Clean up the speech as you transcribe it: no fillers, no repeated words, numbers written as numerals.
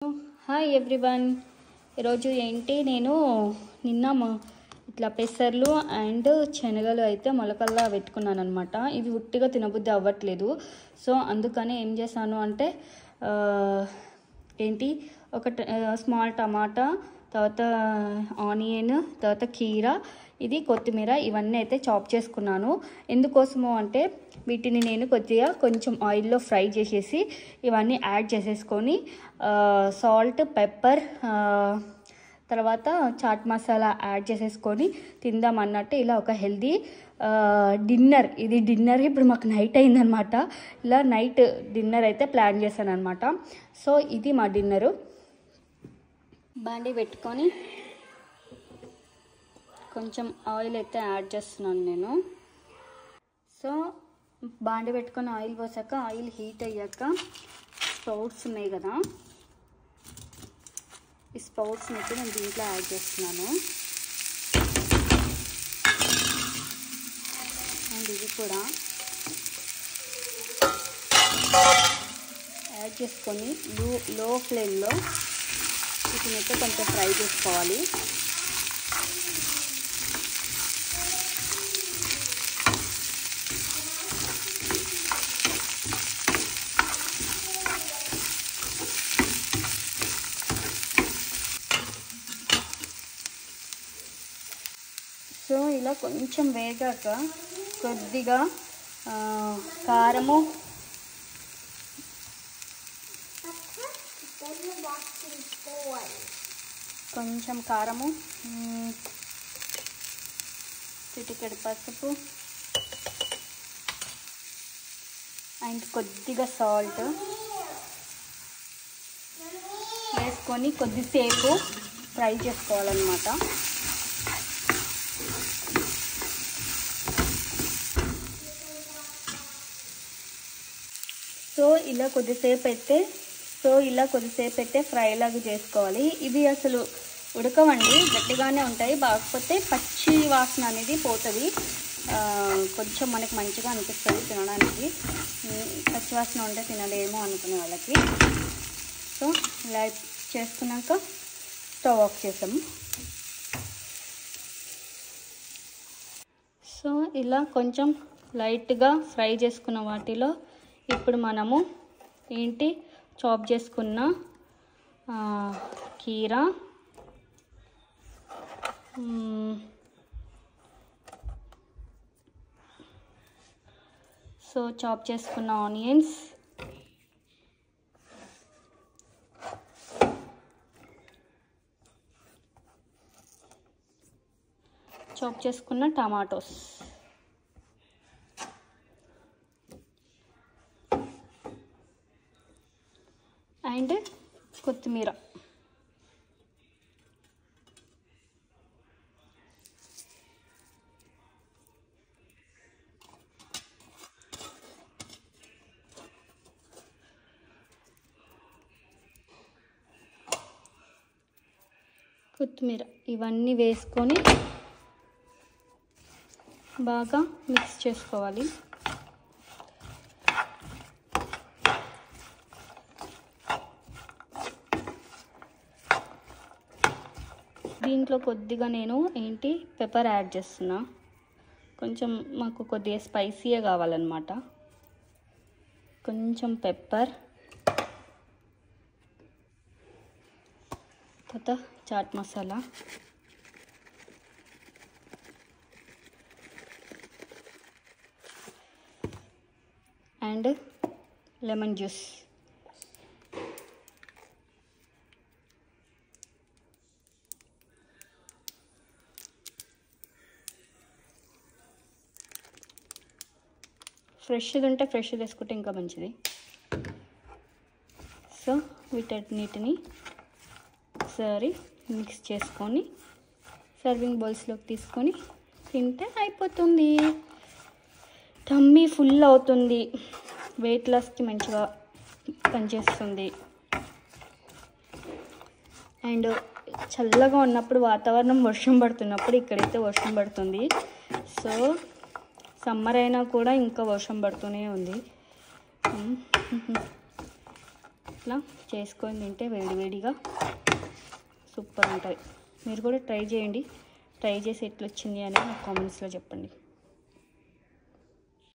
Hi everyone. ఈరోజు ఏంటి నేను నిన్న ఇట్లా పెసర్లు అండ్ శనగలు అయితే మొలకల్లా పెట్టుకున్నాను అనమాట. ఇవి ఉట్టిగా తినబుద్ధి అవ్వట్లేదు. సో అందుకని ఏం చేశాను అంటే ఏంటి ఒక స్మాల్ టమాటా, తర్వాత ఆనియన్, తర్వాత కీరా, ఇది కొత్తిమీర, ఇవన్నీ అయితే చాప్ చేసుకున్నాను. ఎందుకోసము అంటే వీటిని నేను కొంచెం ఆయిల్లో ఫ్రై చేసేసి ఇవన్నీ యాడ్ చేసేసుకొని సాల్ట్, పెప్పర్, తర్వాత చాట్ మసాలా యాడ్ చేసేసుకొని తిందాం అన్నట్టు ఇలా ఒక హెల్దీ డిన్నర్, ఇది డిన్నర్ ఇప్పుడు మాకు నైట్ అయిందనమాట. ఇలా నైట్ డిన్నర్ అయితే ప్లాన్ చేశాను అనమాట. సో ఇది మా డిన్నరు. బాండీ పెట్టుకొని కొంచెం ఆయిల్ అయితే యాడ్ చేస్తున్నాను నేను. సో బాండీ పెట్టుకొని ఆయిల్ పోసాక ఆయిల్ హీట్ అయ్యాక స్ప్రౌట్స్ ఉన్నాయి కదా, ఈ స్ప్రౌట్స్ని అయితే నేను దీంట్లో యాడ్ చేస్తున్నాను. అండ్ ఇది కూడా యాడ్ చేసుకొని లో ఫ్లేమ్లో వీటిని అయితే కొంచెం ఫ్రై చేసుకోవాలి. సో ఇలా కొంచెం వేగాక కొద్దిగా కారము, కొంచెం కారము, చిటికెడు పసుపు అండ్ కొద్దిగా సాల్ట్ వేసుకొని కొద్దిసేపు ఫ్రై చేసుకోవాలన్నమాట. సో ఇలా కొద్దిసేపు అయితే ఫ్రై లాగా చేసుకోవాలి. ఇవి అసలు ఉడకవండి, గట్టిగానే ఉంటాయి. కాకపోతే పచ్చి వాసన అనేది పోతుంది. కొంచెం మనకు మంచిగా అనిపిస్తుంది తినడానికి. పచ్చి వాసన ఉంటే తినలేమో అనుకునే వాళ్ళకి. సో ఇలా చేసుకున్నాక స్టవ్ ఆఫ్ చేసాము. సో ఇలా కొంచెం లైట్గా ఫ్రై చేసుకున్న వాటిలో ఇప్పుడు మనము ఏంటి చాప్ చేసుకున్న కీరా, సో చాప్ చేసుకున్న ఆనియన్స్, చాప్ చేసుకున్న టమాటోస్, అండ్ కొత్తిమీర. ఇవన్నీ వేసుకొని బాగా మిక్స్ చేసుకోవాలి. దీంట్లో కొద్దిగా నేను పెప్పర్ యాడ్ చేస్తున్నా. కొంచెం మాకు కొద్దిగా స్పైసీగా కావాలన్నమాట. కొంచెం పెప్పర్, తర్వాత chaat masala, and lemon juice. ఫ్రెష్ది ఉంటే ఫ్రెష్ తీసుకుంటే ఇంకా మంచిది. సో వీటన్నిటిని ఒకసారి మిక్స్ చేసుకొని సర్వింగ్ బౌల్స్లోకి తీసుకొని తింటే అయిపోతుంది. టమ్మీ ఫుల్ అవుతుంది, వెయిట్ లాస్కి మంచిగా పనిచేస్తుంది. అండ్ చల్లగా ఉన్నప్పుడు వాతావరణం వర్షం పడుతున్నప్పుడు, ఇక్కడైతే వర్షం పడుతుంది. సో సమ్మర్ అయినా కూడా ఇంకా వర్షం పడుతూనే ఉంది. ఇట్లా చేసుకొని తింటే వేడివేడిగా సూపర్ ఉంటుంది. మీరు కూడా ట్రై చేయండి. ట్రై చేసి ఎట్లా వచ్చింది అనేది నాకు కామెంట్స్లో చెప్పండి.